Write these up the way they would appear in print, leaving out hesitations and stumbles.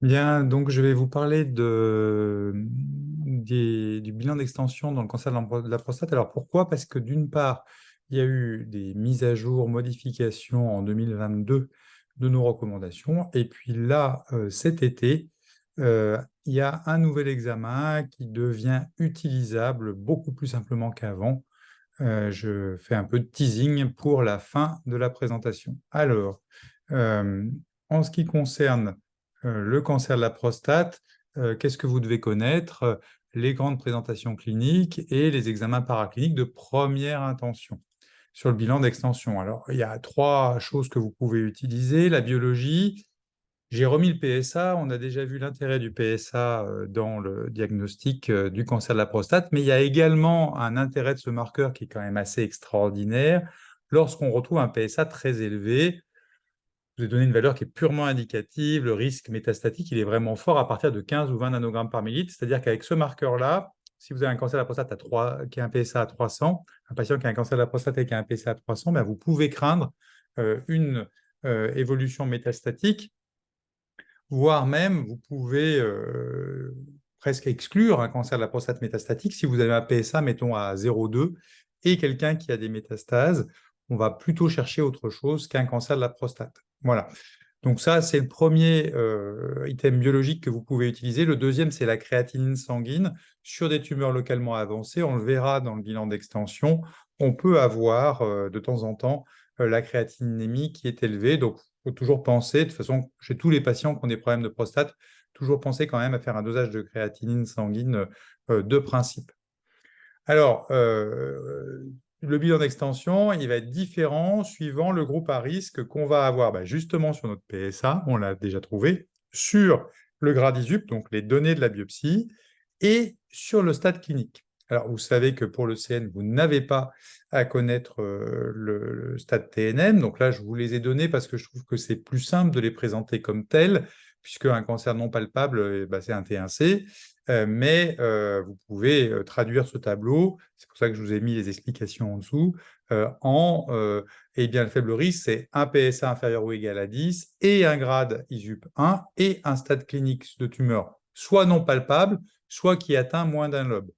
Bien, donc je vais vous parler du bilan d'extension dans le cancer de la prostate. Alors pourquoi? Parce que d'une part, il y a eu des mises à jour, modifications en 2022 de nos recommandations. Et puis là, cet été, il y a un nouvel examen qui devient utilisable beaucoup plus simplement qu'avant. Je fais un peu de teasing pour la fin de la présentation. Alors, euh, en ce qui concerne le cancer de la prostate, qu'est-ce que vous devez connaître? Les grandes présentations cliniques et les examens paracliniques de première intention sur le bilan d'extension. Alors, il y a trois choses que vous pouvez utiliser. La biologie, j'ai remis le PSA. On a déjà vu l'intérêt du PSA dans le diagnostic du cancer de la prostate, mais il y a également un intérêt de ce marqueur qui est quand même assez extraordinaire lorsqu'on retrouve un PSA très élevé. Je vous ai donné une valeur qui est purement indicative. Le risque métastatique, il est vraiment fort à partir de 15 ou 20 nanogrammes par millilitre. C'est-à-dire qu'avec ce marqueur-là, si vous avez un cancer de la prostate qui a un PSA à 300, un patient qui a un cancer de la prostate et qui a un PSA à 300, ben vous pouvez craindre une évolution métastatique, voire même vous pouvez presque exclure un cancer de la prostate métastatique si vous avez un PSA, mettons, à 0,2 et quelqu'un qui a des métastases. On va plutôt chercher autre chose qu'un cancer de la prostate. Voilà. Donc ça, c'est le premier item biologique que vous pouvez utiliser. Le deuxième, c'est la créatinine sanguine. Sur des tumeurs localement avancées, on le verra dans le bilan d'extension, on peut avoir de temps en temps la créatinémie qui est élevée. Donc, il faut toujours penser, de toute façon, chez tous les patients qui ont des problèmes de prostate, toujours penser quand même à faire un dosage de créatinine sanguine de principe. Alors, le bilan d'extension, il va être différent suivant le groupe à risque qu'on va avoir justement sur notre PSA, on l'a déjà trouvé, sur le gradisup, donc les données de la biopsie, et sur le stade clinique. Alors, vous savez que pour le CN, vous n'avez pas à connaître le stade TNM. Donc là, je vous les ai donnés parce que je trouve que c'est plus simple de les présenter comme tels, puisque un cancer non palpable, c'est un T1C. Mais vous pouvez traduire ce tableau, c'est pour ça que je vous ai mis les explications en dessous, eh bien, le faible risque, c'est un PSA inférieur ou égal à 10 et un grade ISUP 1 et un stade clinique de tumeur soit non palpable, soit qui atteint moins d'un lobe.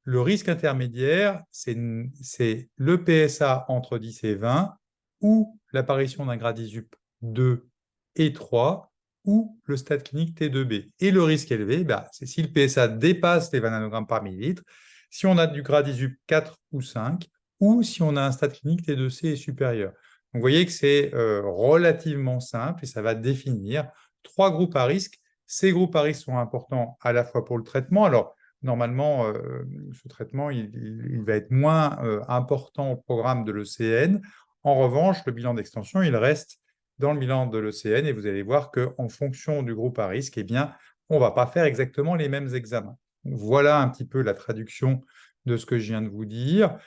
Le risque intermédiaire, c'est le PSA entre 10 et 20 ou l'apparition d'un grade ISUP 2 et 3 ou le stade clinique T2B. Et le risque élevé, c'est si le PSA dépasse les 20 nanogrammes par millilitre, si on a du grade ISUP 4 ou 5, ou si on a un stade clinique T2C et supérieur. Donc, vous voyez que c'est relativement simple et ça va définir trois groupes à risque. Ces groupes à risque sont importants à la fois pour le traitement. Alors, normalement, ce traitement, il va être moins important au programme de l'ECN. En revanche, le bilan d'extension, il reste dans le bilan de l'ECN et vous allez voir qu'en fonction du groupe à risque, eh bien, on ne va pas faire exactement les mêmes examens. Voilà un petit peu la traduction de ce que je viens de vous dire.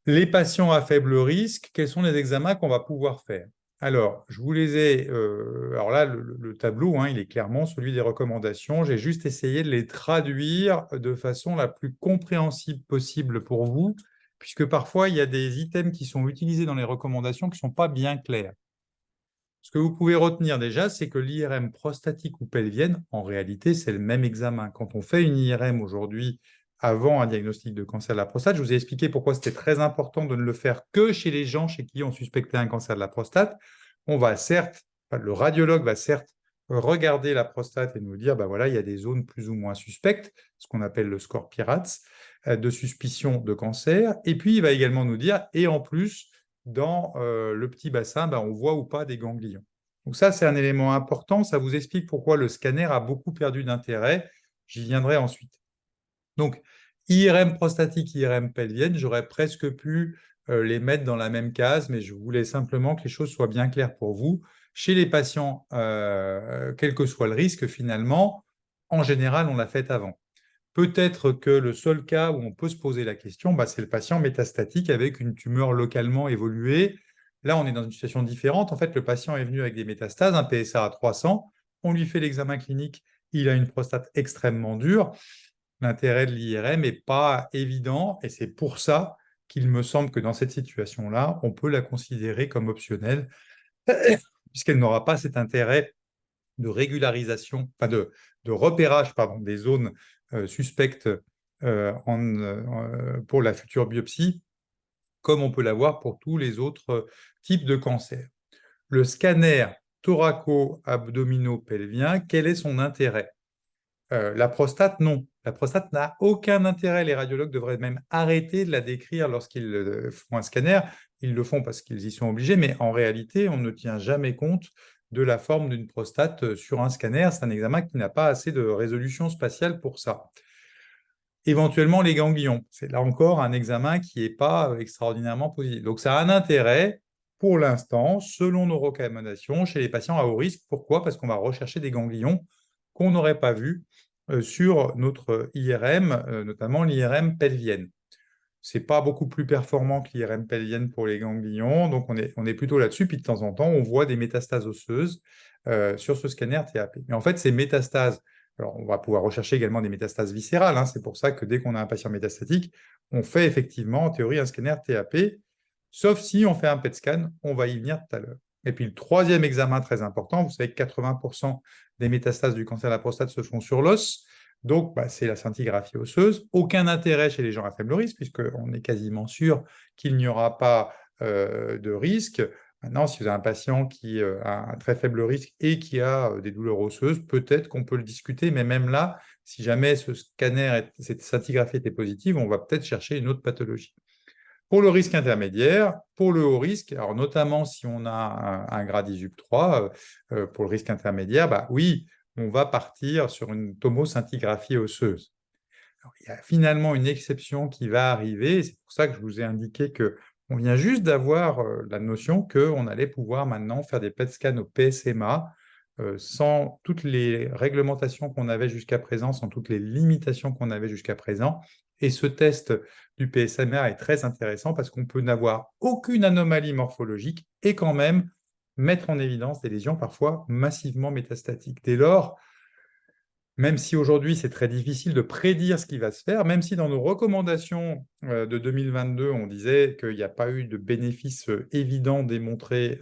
Les patients à faible risque, quels sont les examens qu'on va pouvoir faire? Alors, je vous les ai. Alors là, le tableau, il est clairement celui des recommandations. J'ai juste essayé de les traduire de façon la plus compréhensible possible pour vous, puisque parfois, il y a des items qui sont utilisés dans les recommandations qui ne sont pas bien clairs. Ce que vous pouvez retenir déjà, c'est que l'IRM prostatique ou pelvienne, en réalité, c'est le même examen. Quand on fait une IRM aujourd'hui avant un diagnostic de cancer de la prostate, je vous ai expliqué pourquoi c'était très important de ne le faire que chez les gens chez qui on suspectait un cancer de la prostate. On va certes, le radiologue va certes regarder la prostate et nous dire, voilà, il y a des zones plus ou moins suspectes, ce qu'on appelle le score PIRATS, de suspicion de cancer. Et puis, il va également nous dire, et en plus, dans le petit bassin, on voit ou pas des ganglions. Donc ça, c'est un élément important. Ça vous explique pourquoi le scanner a beaucoup perdu d'intérêt. J'y viendrai ensuite. Donc, IRM prostatique, IRM pelvienne, j'aurais presque pu les mettre dans la même case, mais je voulais simplement que les choses soient bien claires pour vous. Chez les patients, quel que soit le risque, finalement, en général, on l'a fait avant. Peut-être que le seul cas où on peut se poser la question, c'est le patient métastatique avec une tumeur localement évoluée. Là, on est dans une situation différente. En fait, le patient est venu avec des métastases, un PSA à 300. On lui fait l'examen clinique. Il a une prostate extrêmement dure. L'intérêt de l'IRM n'est pas évident et c'est pour ça qu'il me semble que dans cette situation-là, on peut la considérer comme optionnelle puisqu'elle n'aura pas cet intérêt de régularisation, enfin de repérage pardon, des zones suspectes pour la future biopsie, comme on peut l'avoir pour tous les autres types de cancers. Le scanner thoraco-abdominopelvien, quel est son intérêt? La prostate, non. La prostate n'a aucun intérêt. Les radiologues devraient même arrêter de la décrire lorsqu'ils font un scanner. Ils le font parce qu'ils y sont obligés, mais en réalité, on ne tient jamais compte de la forme d'une prostate sur un scanner. C'est un examen qui n'a pas assez de résolution spatiale pour ça. Éventuellement, les ganglions. C'est là encore un examen qui n'est pas extraordinairement positif. Donc, ça a un intérêt pour l'instant, selon nos recommandations, chez les patients à haut risque. Pourquoi? Parce qu'on va rechercher des ganglions qu'on n'aurait pas vus sur notre IRM, notamment l'IRM pelvienne. Ce n'est pas beaucoup plus performant que l'IRM pelvienne pour les ganglions, donc on est plutôt là-dessus. Puis de temps en temps, on voit des métastases osseuses sur ce scanner TAP. Mais en fait, ces métastases, alors on va pouvoir rechercher également des métastases viscérales, hein, c'est pour ça que dès qu'on a un patient métastatique, on fait effectivement en théorie un scanner TAP, sauf si on fait un PET scan, on va y venir tout à l'heure. Et puis le troisième examen très important, vous savez que 80% des métastases du cancer de la prostate se font sur l'os, donc c'est la scintigraphie osseuse. Aucun intérêt chez les gens à faible risque, puisqu'on est quasiment sûr qu'il n'y aura pas de risque. Maintenant, si vous avez un patient qui a un très faible risque et qui a des douleurs osseuses, peut-être qu'on peut le discuter, mais même là, si jamais ce scanner, cette scintigraphie était positive, on va peut-être chercher une autre pathologie. Pour le risque intermédiaire, pour le haut risque, alors notamment si on a un grade ISUP3, pour le risque intermédiaire, oui, on va partir sur une tomoscintigraphie osseuse. Alors, il y a finalement une exception qui va arriver, c'est pour ça que je vous ai indiqué qu'on vient juste d'avoir la notion qu'on allait pouvoir maintenant faire des PET scans au PSMA sans toutes les réglementations qu'on avait jusqu'à présent, sans toutes les limitations qu'on avait jusqu'à présent. Et ce test du PSMA est très intéressant parce qu'on peut n'avoir aucune anomalie morphologique et quand même mettre en évidence des lésions parfois massivement métastatiques. Dès lors, même si aujourd'hui c'est très difficile de prédire ce qui va se faire, même si dans nos recommandations de 2022, on disait qu'il n'y a pas eu de bénéfice évident démontré,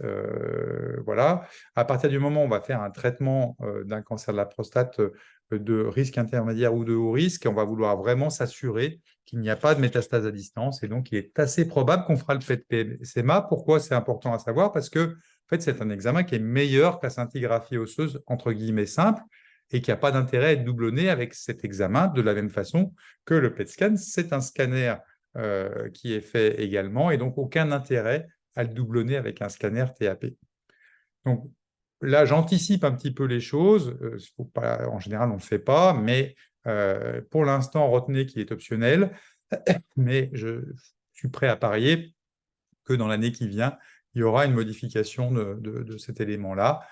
voilà, à partir du moment où on va faire un traitement d'un cancer de la prostate de risque intermédiaire ou de haut risque, on va vouloir vraiment s'assurer qu'il n'y a pas de métastase à distance, et donc il est assez probable qu'on fera le PET-PSMA. Pourquoi c'est important à savoir? Parce que en fait, c'est un examen qui est meilleur que la scintigraphie osseuse, entre guillemets, simple, et qu'il n'y a pas d'intérêt à être doublonné avec cet examen, de la même façon que le PET scan, c'est un scanner qui est fait également, et donc aucun intérêt à le doublonner avec un scanner TAP. Donc là, j'anticipe un petit peu les choses, en général on ne le fait pas, mais pour l'instant, retenez qu'il est optionnel, mais je suis prêt à parier que dans l'année qui vient, il y aura une modification de cet élément-là.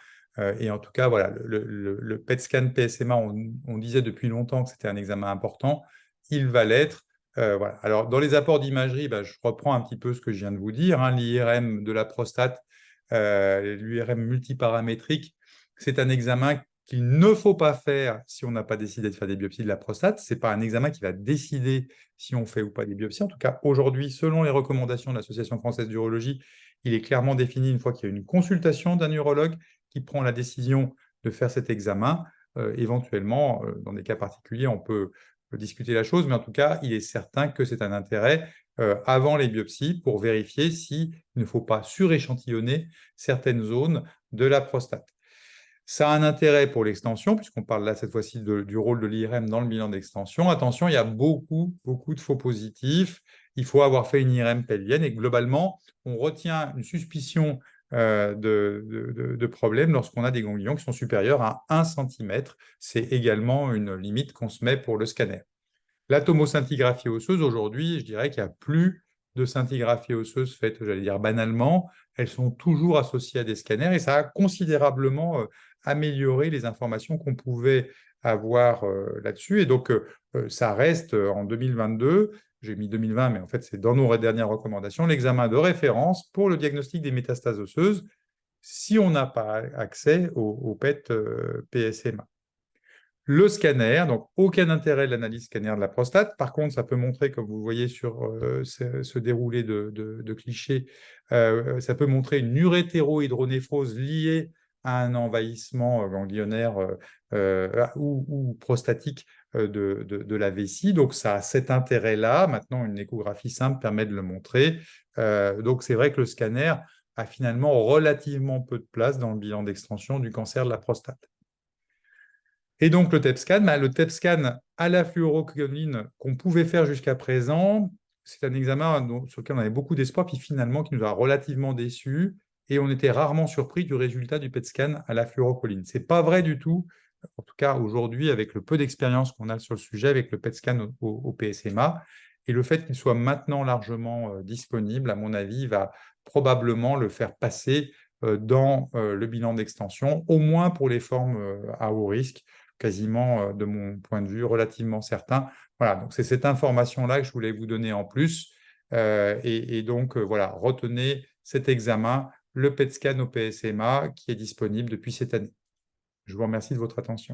Et en tout cas, voilà, le PET scan PSMA, on disait depuis longtemps que c'était un examen important. Il va l'être. Voilà. Alors, dans les apports d'imagerie, je reprends un petit peu ce que je viens de vous dire, hein. L'IRM de la prostate, l'IRM multiparamétrique, c'est un examen qu'il ne faut pas faire si on n'a pas décidé de faire des biopsies de la prostate. Ce n'est pas un examen qui va décider si on fait ou pas des biopsies. En tout cas, aujourd'hui, selon les recommandations de l'Association française d'urologie, il est clairement défini une fois qu'il y a une consultation d'un urologue qui prend la décision de faire cet examen. Éventuellement, dans des cas particuliers, on peut discuter la chose, mais en tout cas, il est certain que c'est un intérêt avant les biopsies pour vérifier s'il ne faut pas suréchantillonner certaines zones de la prostate. Ça a un intérêt pour l'extension, puisqu'on parle là cette fois-ci du rôle de l'IRM dans le bilan d'extension. Attention, il y a beaucoup de faux positifs. Il faut avoir fait une IRM pelvienne et globalement, on retient une suspicion de problème lorsqu'on a des ganglions qui sont supérieurs à 1 cm. C'est également une limite qu'on se met pour le scanner. La tomoscintigraphie osseuse, aujourd'hui, je dirais qu'il n'y a plus de scintigraphie osseuse faite, j'allais dire banalement. Elles sont toujours associées à des scanners et ça a considérablement amélioré les informations qu'on pouvait avoir là-dessus. Et donc, ça reste en 2022, j'ai mis 2020, mais en fait, c'est dans nos dernières recommandations, l'examen de référence pour le diagnostic des métastases osseuses si on n'a pas accès au PET PSMA. Le scanner, donc aucun intérêt de l'analyse scanner de la prostate. Par contre, ça peut montrer, comme vous voyez sur ce déroulé de clichés, ça peut montrer une urétérohydronéphrose liée à un envahissement ganglionnaire ou prostatique de la vessie. Donc, ça a cet intérêt-là. Maintenant, une échographie simple permet de le montrer. Donc, c'est vrai que le scanner a finalement relativement peu de place dans le bilan d'extension du cancer de la prostate. Et donc, le TEP scan, le TEP scan à la fluorocholine qu'on pouvait faire jusqu'à présent, c'est un examen sur lequel on avait beaucoup d'espoir, puis finalement qui nous a relativement déçus, et on était rarement surpris du résultat du PET scan à la fluorocholine. Ce n'est pas vrai du tout, en tout cas aujourd'hui, avec le peu d'expérience qu'on a sur le sujet, avec le PET scan au PSMA, et le fait qu'il soit maintenant largement disponible, à mon avis, va probablement le faire passer dans le bilan d'extension, au moins pour les formes à haut risque, quasiment, de mon point de vue, relativement certain. Voilà, donc c'est cette information-là que je voulais vous donner en plus. Et donc, voilà, retenez cet examen, le PET scan au PSMA, qui est disponible depuis cette année. Je vous remercie de votre attention.